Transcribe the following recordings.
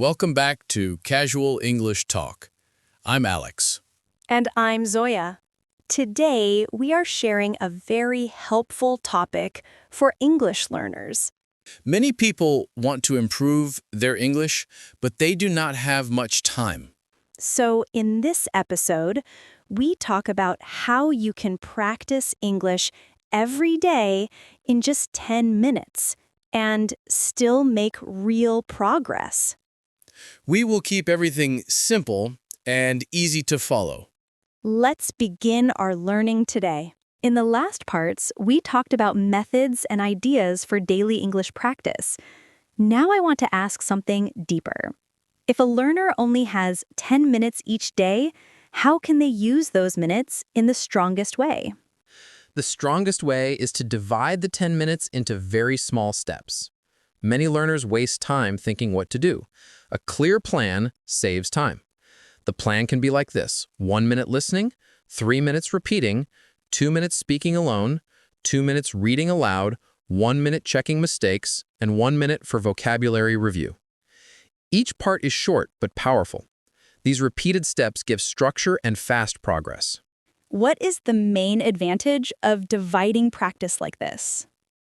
Welcome back to Casual English Talk. I'm Alex. And I'm Zoya. Today, we are sharing a very helpful topic for English learners. Many people want to improve their English, but they do not have much time. So, in this episode, we talk about how you can practice English every day in just 10 minutes and still make real progress. We will keep everything simple and easy to follow. Let's begin our learning today. In the last parts, we talked about methods and ideas for daily English practice. Now I want to ask something deeper. If a learner only has 10 minutes each day, how can they use those minutes in the strongest way? The strongest way is to divide the 10 minutes into very small steps. Many learners waste time thinking what to do. A clear plan saves time. The plan can be like this: 1 minute listening, 3 minutes repeating, 2 minutes speaking alone, 2 minutes reading aloud, 1 minute checking mistakes, and 1 minute for vocabulary review. Each part is short but powerful. These repeated steps give structure and fast progress. What is the main advantage of dividing practice like this?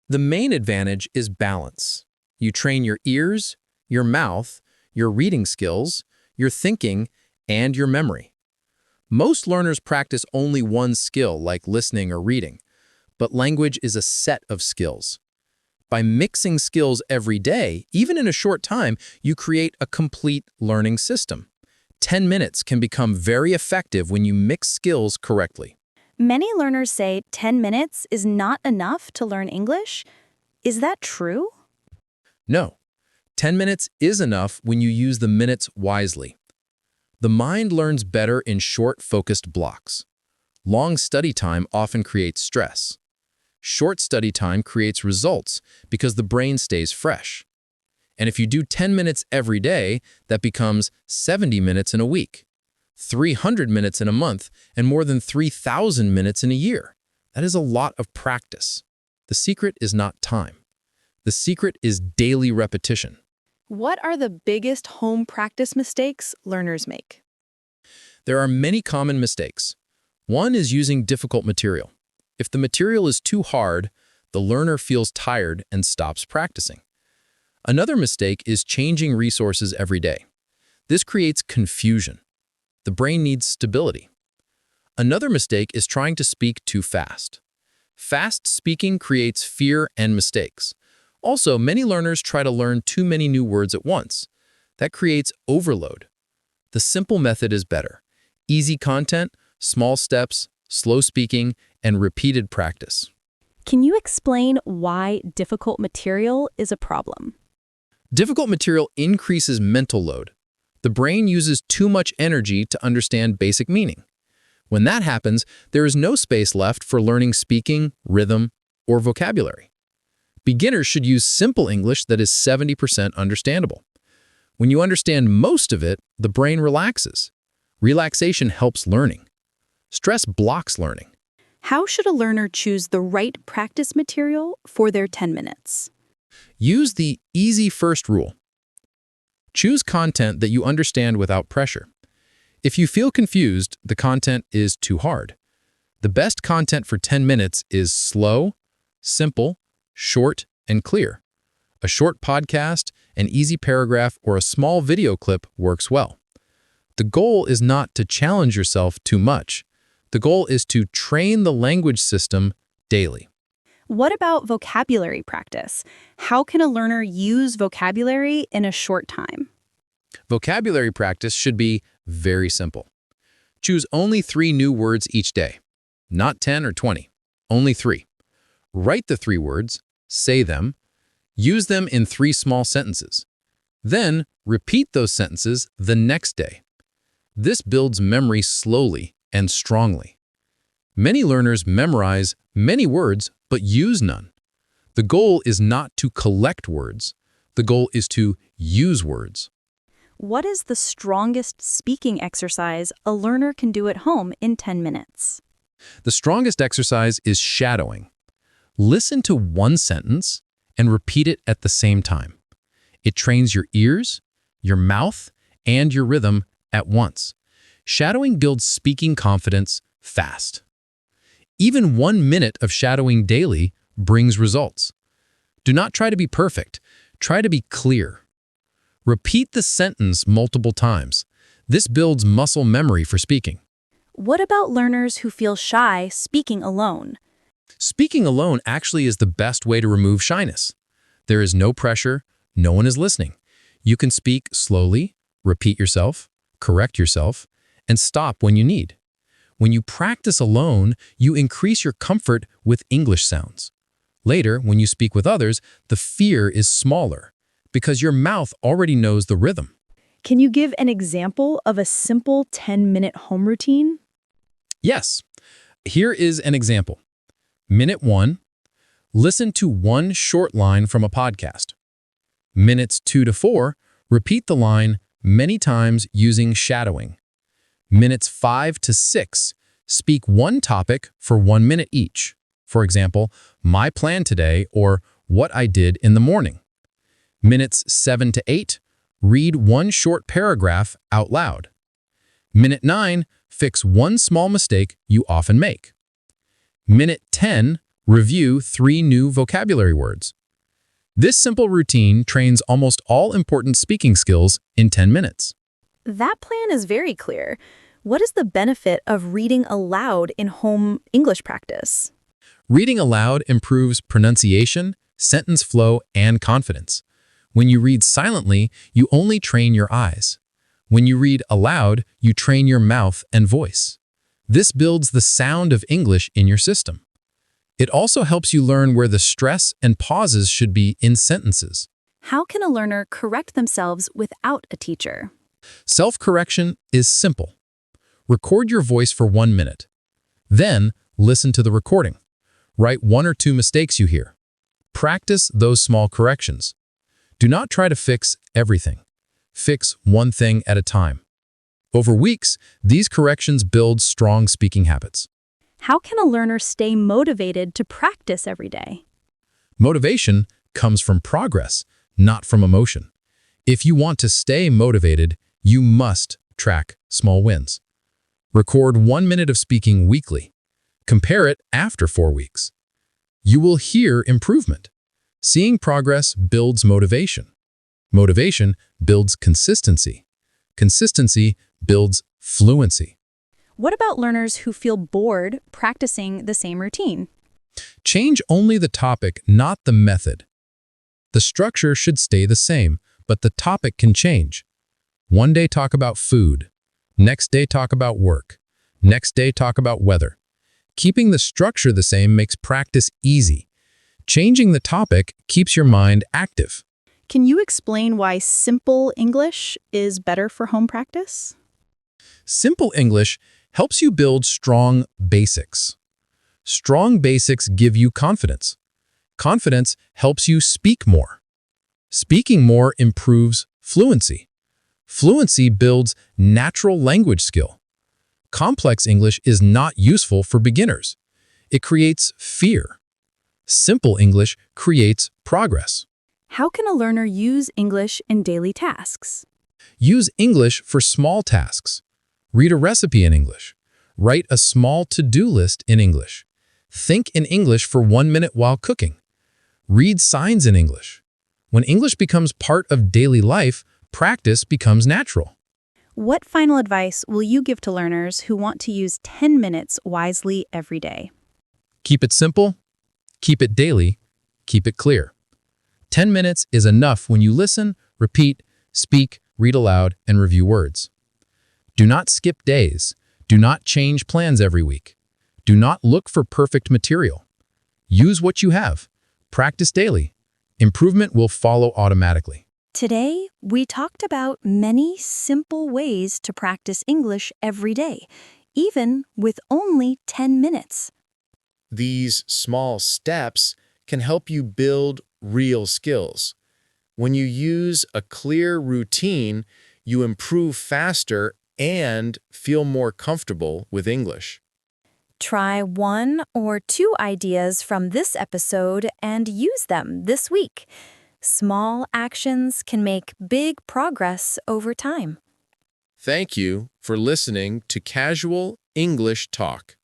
The main advantage is balance. You train your ears, your mouth, your reading skills, your thinking, and your memory. Most learners practice only one skill, like listening or reading, but language is a set of skills. By mixing skills every day, even in a short time, you create a complete learning system. 10 minutes can become very effective when you mix skills correctly. Many learners say 10 minutes is not enough to learn English. Is that true? No, 10 minutes is enough when you use the minutes wisely. The mind learns better in short, focused blocks. Long study time often creates stress. Short study time creates results because the brain stays fresh. And if you do 10 minutes every day, that becomes 70 minutes in a week, 300 minutes in a month, and more than 3,000 minutes in a year. That is a lot of practice. The secret is not time. The secret is daily repetition. What are the biggest home practice mistakes learners make? There are many common mistakes. One is using difficult material. If the material is too hard, the learner feels tired and stops practicing. Another mistake is changing resources every day. This creates confusion. The brain needs stability. Another mistake is trying to speak too fast. Fast speaking creates fear and mistakes. Also, many learners try to learn too many new words at once. That creates overload. The simple method is better. Easy content, small steps, slow speaking, and repeated practice. Can you explain why difficult material is a problem? Difficult material increases mental load. The brain uses too much energy to understand basic meaning. When that happens, there is no space left for learning speaking, rhythm, or vocabulary. Beginners should use simple English that is 70% understandable. When you understand most of it, the brain relaxes. Relaxation helps learning. Stress blocks learning. How should a learner choose the right practice material for their 10 minutes? Use the easy first rule. Choose content that you understand without pressure. If you feel confused, the content is too hard. The best content for 10 minutes is slow, simple, short, and clear. A short podcast, an easy paragraph, or a small video clip works well. The goal is not to challenge yourself too much. The goal is to train the language system daily. What about vocabulary practice? How can a learner use vocabulary in a short time? Vocabulary practice should be very simple. Choose only 3 new words each day. Not 10 or 20, only 3. Write the 3 words, say them, use them in 3 small sentences. Then repeat those sentences the next day. This builds memory slowly and strongly. Many learners memorize many words but use none. The goal is not to collect words. The goal is to use words. What is the strongest speaking exercise a learner can do at home in 10 minutes? The strongest exercise is shadowing. Listen to one sentence and repeat it at the same time. It trains your ears, your mouth, and your rhythm at once. Shadowing builds speaking confidence fast. Even 1 minute of shadowing daily brings results. Do not try to be perfect. Try to be clear. Repeat the sentence multiple times. This builds muscle memory for speaking. What about learners who feel shy speaking alone? Speaking alone actually is the best way to remove shyness. There is no pressure, no one is listening. You can speak slowly, repeat yourself, correct yourself, and stop when you need. When you practice alone, you increase your comfort with English sounds. Later, when you speak with others, the fear is smaller because your mouth already knows the rhythm. Can you give an example of a simple 10-minute home routine? Yes, here is an example. Minute 1, listen to one short line from a podcast. Minutes 2 to 4, repeat the line many times using shadowing. Minutes 5 to 6, speak one topic for 1 minute each. For example, my plan today or what I did in the morning. Minutes 7 to 8, read one short paragraph out loud. Minute 9, fix one small mistake you often make. Minute 10, review 3 new vocabulary words. This simple routine trains almost all important speaking skills in 10 minutes. That plan is very clear. What is the benefit of reading aloud in home English practice? Reading aloud improves pronunciation, sentence flow, and confidence. When you read silently, you only train your eyes. When you read aloud, you train your mouth and voice. This builds the sound of English in your system. It also helps you learn where the stress and pauses should be in sentences. How can a learner correct themselves without a teacher? Self-correction is simple. Record your voice for 1 minute. Then, listen to the recording. Write 1 or 2 mistakes you hear. Practice those small corrections. Do not try to fix everything. Fix one thing at a time. Over weeks, these corrections build strong speaking habits. How can a learner stay motivated to practice every day? Motivation comes from progress, not from emotion. If you want to stay motivated, you must track small wins. Record 1 minute of speaking weekly. Compare it after 4 weeks. You will hear improvement. Seeing progress builds motivation. Motivation builds consistency. Consistency builds fluency. What about learners who feel bored practicing the same routine? Change only the topic, not the method. The structure should stay the same, but the topic can change. One day talk about food. Next day talk about work. Next day talk about weather. Keeping the structure the same makes practice easy. Changing the topic keeps your mind active. Can you explain why simple English is better for home practice? Simple English helps you build strong basics. Strong basics give you confidence. Confidence helps you speak more. Speaking more improves fluency. Fluency builds natural language skill. Complex English is not useful for beginners. It creates fear. Simple English creates progress. How can a learner use English in daily tasks? Use English for small tasks. Read a recipe in English. Write a small to-do list in English. Think in English for 1 minute while cooking. Read signs in English. When English becomes part of daily life, practice becomes natural. What final advice will you give to learners who want to use 10 minutes wisely every day? Keep it simple. Keep it daily. Keep it clear. 10 minutes is enough when you listen, repeat, speak, read aloud, and review words. Do not skip days. Do not change plans every week. Do not look for perfect material. Use what you have. Practice daily. Improvement will follow automatically. Today, we talked about many simple ways to practice English every day, even with only 10 minutes. These small steps can help you build real skills. When you use a clear routine, you improve faster and feel more comfortable with English. Try 1 or 2 ideas from this episode and use them this week. Small actions can make big progress over time. Thank you for listening to Casual English Talk.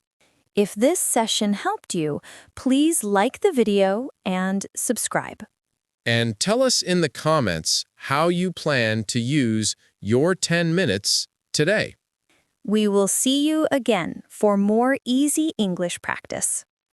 If this session helped you, please like the video and subscribe. And tell us in the comments how you plan to use your 10 minutes today. We will see you again for more easy English practice.